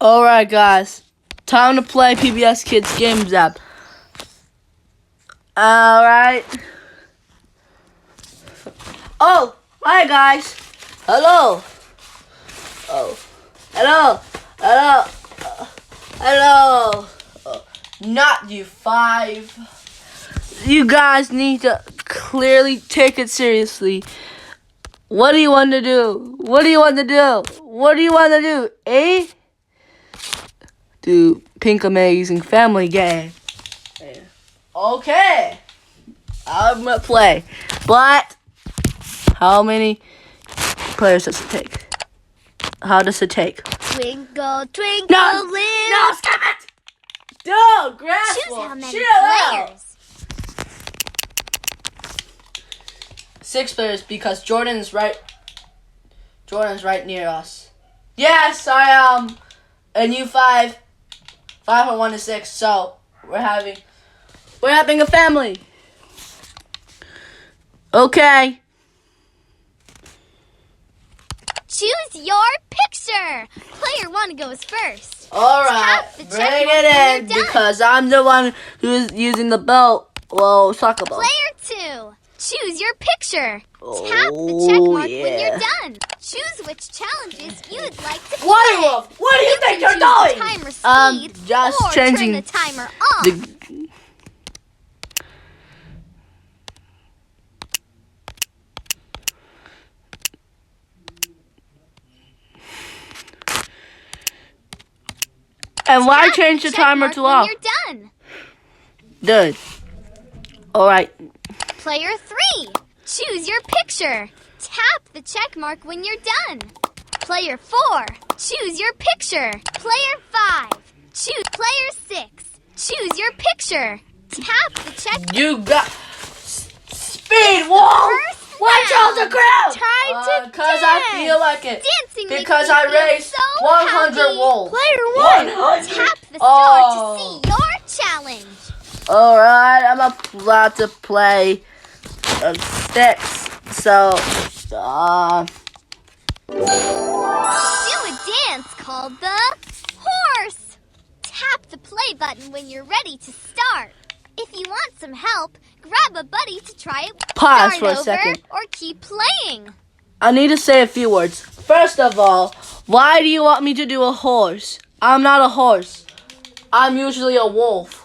Alright, guys. Time to play PBS Kids Games app. Alright. Oh, hi, guys. Hello. Oh, hello. Hello. Hello. Not you five. You guys need to clearly take it seriously. What do you want to do? What do you want to do? What do you want to do? Eh? Do Pink Amazing Family Game. Okay. I'm gonna play. But how many players does it take? How does it take? Twinkle, twinkle, No, little. stop it! Dude, Grass Choose how many chill out. players. 6 players because Jordan's right near us. Yes, and you 5 from 1 to 6. So we're having a family. Okay. Choose your picture. Player 1 goes first. All right. Tap the Bring check mark it when in you're done. because I'm the one who's using the belt. Well, soccer ball. Player 2, choose your picture. Tap the check mark when you're yeah. done. Choose which challenges you'd like to play. Water Wolf, what do you think can you're choose the doing? timer speed Just or changing turn the timer off. And why Tap change the check timer mark to when off? you're done. Good. All right. Player 3, choose your picture. Tap the check mark when you're done. Player 4, choose your picture. Player 5, choose. Player 6, choose your picture. Tap the check. You got speed wall. First Watch round. out the ground. Time to Cause I feel like it. Dancing makes Because me I feel raised so 100 happy. wolves. Player 1, 100. tap the Oh. star to see your challenge. All right, I'm about to play 6. So, Do a dance called the horse. Tap the play button when you're ready to start. If you want some help, grab a buddy to try it. Pause Start for a over second. or keep playing. I need to say a few words. First of all, why do you want me to do a horse? I'm not a horse. I'm usually a wolf.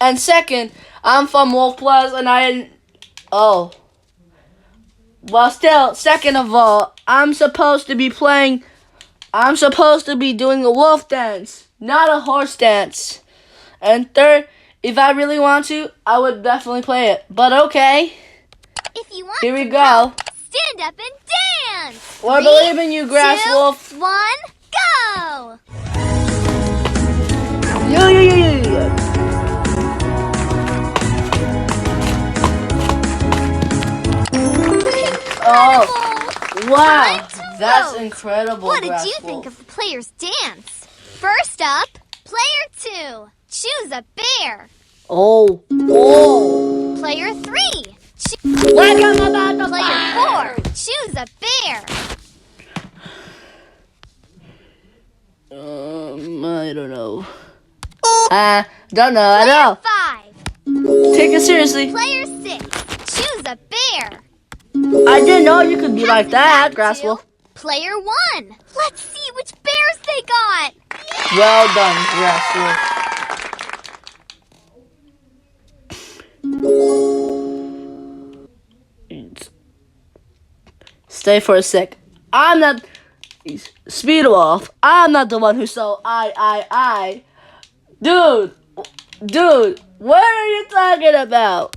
And second, I'm from Wolf Plus and I didn't... Oh. Well, still, second of all, I'm supposed to be doing a wolf dance, not a horse dance. And third, if I really want to, I would definitely play it. But okay, If you want here we some go. help, stand up and dance. Well, I 3, believe in you, Grass 2, Wolf. 1, go. Yeah. Oh, wow. Time to That's vote. incredible, What did Grass you Wolf. think of the player's dance? First up, player 2, choose a bear. Oh. Player 3, Welcome about the player fire. 4, choose a bear. I don't know. Don't know at Player all. 5, Take it seriously. player 6, choose a bear. I didn't know you could be like Pass it that, back Grass to Wolf. Player 1, let's see which bears they got. Well done, Grass Wolf. Stay for a sec. I'm not Speed Wolf. I'm not the one who saw I. Dude, what are you talking about?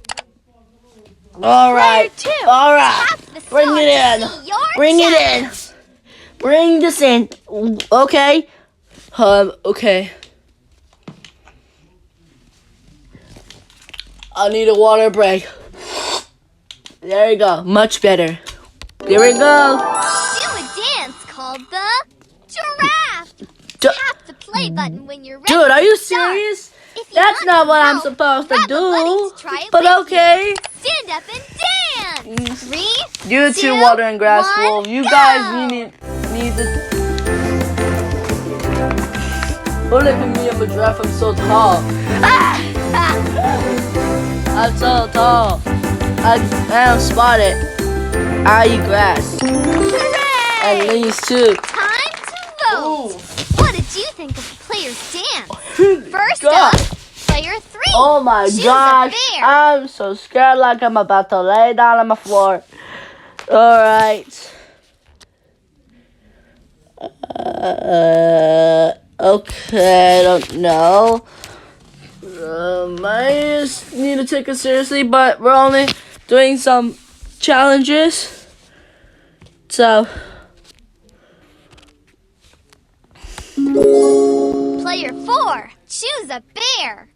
All right, Player 2, all right. tap the Bring star it to in. see your Bring it challenge. in. Bring this in. Okay. Okay. I need a water break. There you go. Much better. Here we go. Do a dance called the giraffe. Ju- Tap the play button when you're ready. Dude, are you to start. serious? If you That's want not some what I'm help, supposed to grab a buddy do. to try it But with okay. you. Stand up and dance. 3, You 2, two, Water and Grass 1, Wolf. You go. guys need to. Look at me, I'm a giraffe, I'm so tall. I'm so tall. I am spotted. I eat grass. Hooray! And leaves too. Time to vote. Ooh. What did you think of the player's dance? First God. up, player 3. Oh my Choose a gosh. bear. I'm so scared like I'm about to lay down on the floor. Alright. Okay, I don't know. I just need to take it seriously, but we're only doing some challenges. So, Player 4. Choose a bear.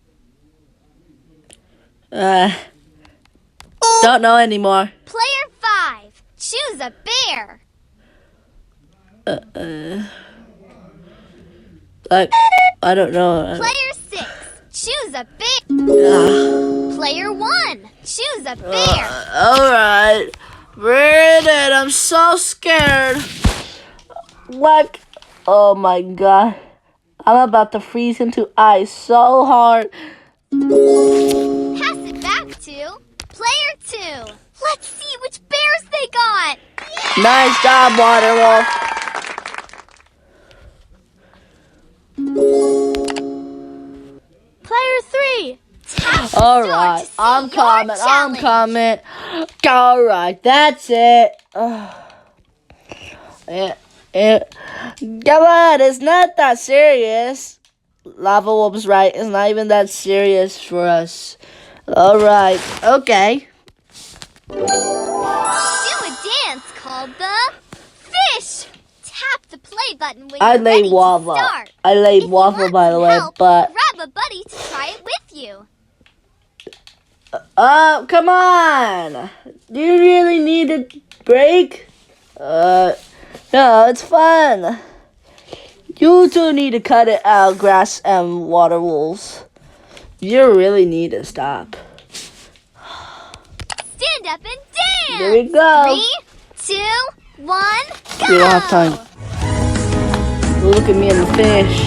don't know anymore. Player 5. Choose a bear. Like, I don't know. Player 6. Choose a bear. Player 1. Choose a bear. Alright. Read it. I'm so scared. Like, oh my god. I'm about to freeze into ice so hard. Pass it back to player 2. Let's see which bears they got. Nice job, Waterwolf. Player 3. Tap the All door right, to see I'm your coming. I'm challenge. coming. All right, that's it. Come on, it's not that serious. Lava Wolf's right. It's not even that serious for us. All right, okay. Do a dance called the fish. Tap the play button when I you're ready laid to waffle. start. I laid If you waffle, want by the some way, help, but grab a buddy to try it with you. come on. Do you really need a break? No, it's fun. You two need to cut it out, Grass and Water Wolves. You really need to stop. Stand up and dance. Here we go. 3, 2, 1, go. We don't have time. Look at me and the fish.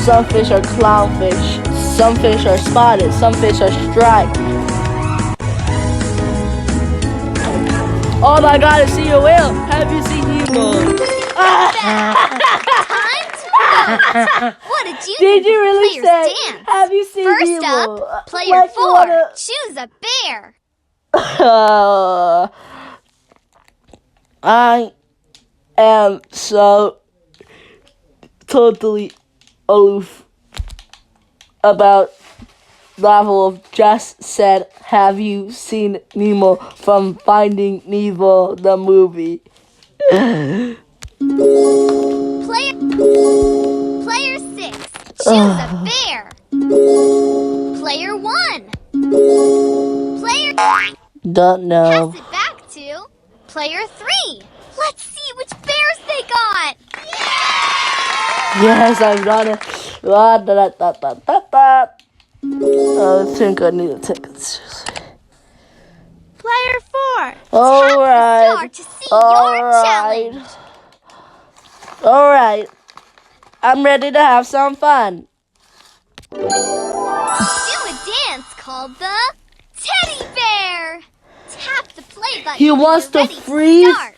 Some fish are clownfish. Some fish are spotted. Some fish are striped. Oh my god, I see a whale. Have you seen Nemo? Time to vote. What did you Did think you of really the player's say? dance? Have you seen First Nemo? up, player Like, 4. wanna- Choose a bear. I am so totally aloof about Lava Wolf just said, have you seen Nemo from Finding Nemo, the movie? Player 6. Choose a bear. Player 1. Player. Don't know. Pass it back to player 3. Let's see which bears they got. Yes, I'm gonna. I think I need to take it seriously. Player 4. Alright. Tap the star to see your challenge. Alright. I'm ready to have some fun. Do a dance called the teddy bear. Tap the play button. He when wants you're to ready freeze? start.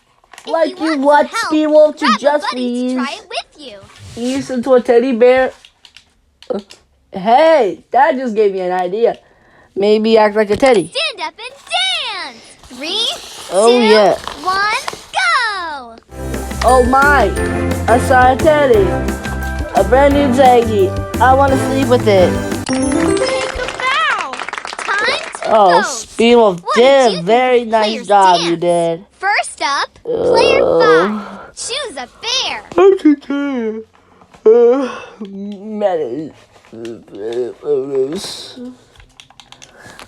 If Like you you want want some help, Speed Wolf to grab a just buddy freeze. to try it with you. He's into a teddy bear. Hey, that just gave me an idea. Maybe act like a teddy. Stand up and dance. 3, Oh, 2, yeah. 1, go. Oh my, I saw a teddy. A brand new teddy. I want to sleep with it. Take a bow. Time to Oh, vote. Speed Wolf What did you did. think Very of the nice player's job dance? you did. First up, player 5. Choose a bear. I'm too tired.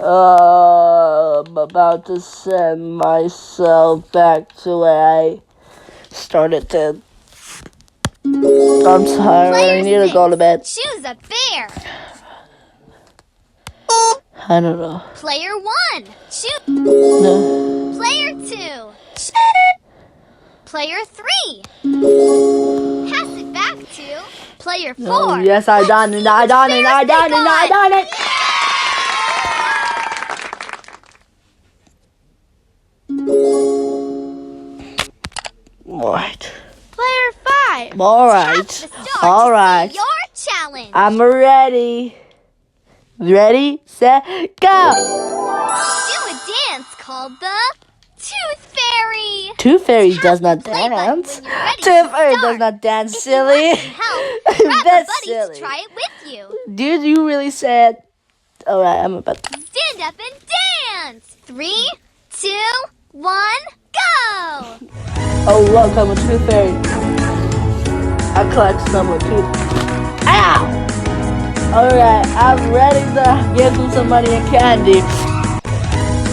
I'm about to send myself back to where I started to. I'm tired. I need to go to bed. Choose a bear. I don't know. Player 1. Choose. No. Player 2. Player 3. Pass it back Player 4. Oh, yes, I done it. I done it. I done it. I done it. Alright. Player 5. Alright. Tap the star Alright. to see your challenge. I'm ready. Ready, set, go! Do a dance called the Tooth Fairy. Tooth Fairy Tap does the not play button dance. when you're ready Tooth to Fairy does start. not dance, If silly. you want some help, grab a That's buddy silly. to try it with you. Dude, you really said. Alright, I'm about to. Stand up and dance. 3, 2, 1, go! Oh, look, I'm a Tooth Fairy. I collect some with tooth. Ow! Alright, I'm ready to give him some money and candy.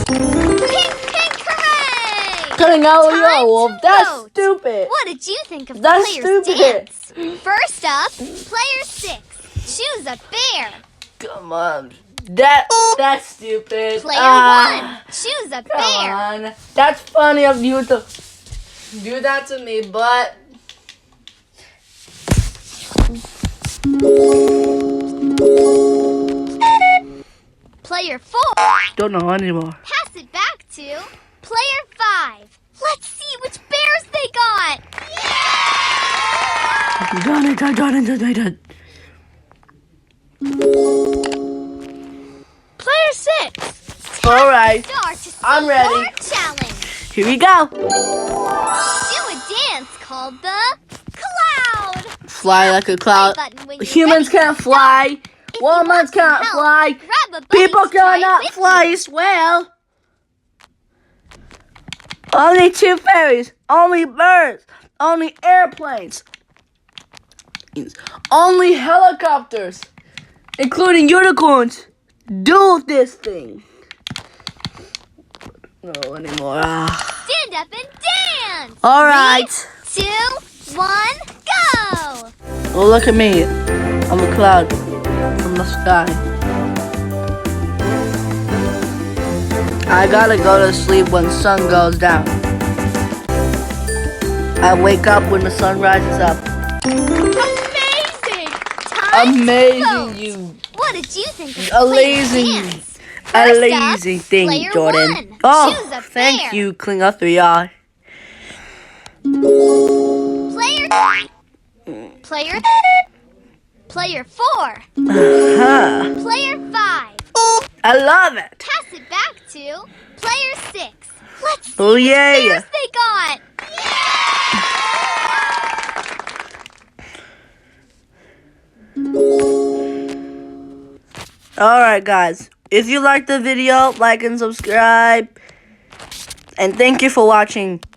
Pink, hooray! Cutting out Time your wolf. to That's vote. stupid. What did you think of That's Player's stupid. dance? First up, Player 6. Choose a bear. Come on. That's stupid. Player 1. Choose a Come bear. on. That's funny of you to do that to me, but Player 4. don't know anymore. Pass it back to Player 5. Let's see which bears they got. I done it. I done it. I done it. Player 6. All right. Star to see I'm ready. your challenge. Here we go. Do a dance called the Cloud. Fly like a cloud. Play button when you're Humans ready to can't start. fly. If you Women want some can't help, fly. grab a buddy People to try it cannot with fly you. as well. Only two fairies. Only birds. Only airplanes. Only helicopters. Including unicorns. Do this thing. No anymore. Stand up and dance. All right. 3, 2, 1, go. Well, look at me. I'm a cloud from the sky. I gotta go to sleep when sun goes down. I wake up when the sun rises up. Amazing. Time to Amazing, vote. you. What did you think of Amazing. Player's dance? First Amazing up, thing, Player Jordan. 1. Choose Oh, a thank bear. you, Klinger 3R. Player 4. Huh. Player 5. I love it. Pass it back to Player 6. Let's see Oh, which yeah. bears they got. Alright, guys. If you liked the video, like and subscribe. And thank you for watching.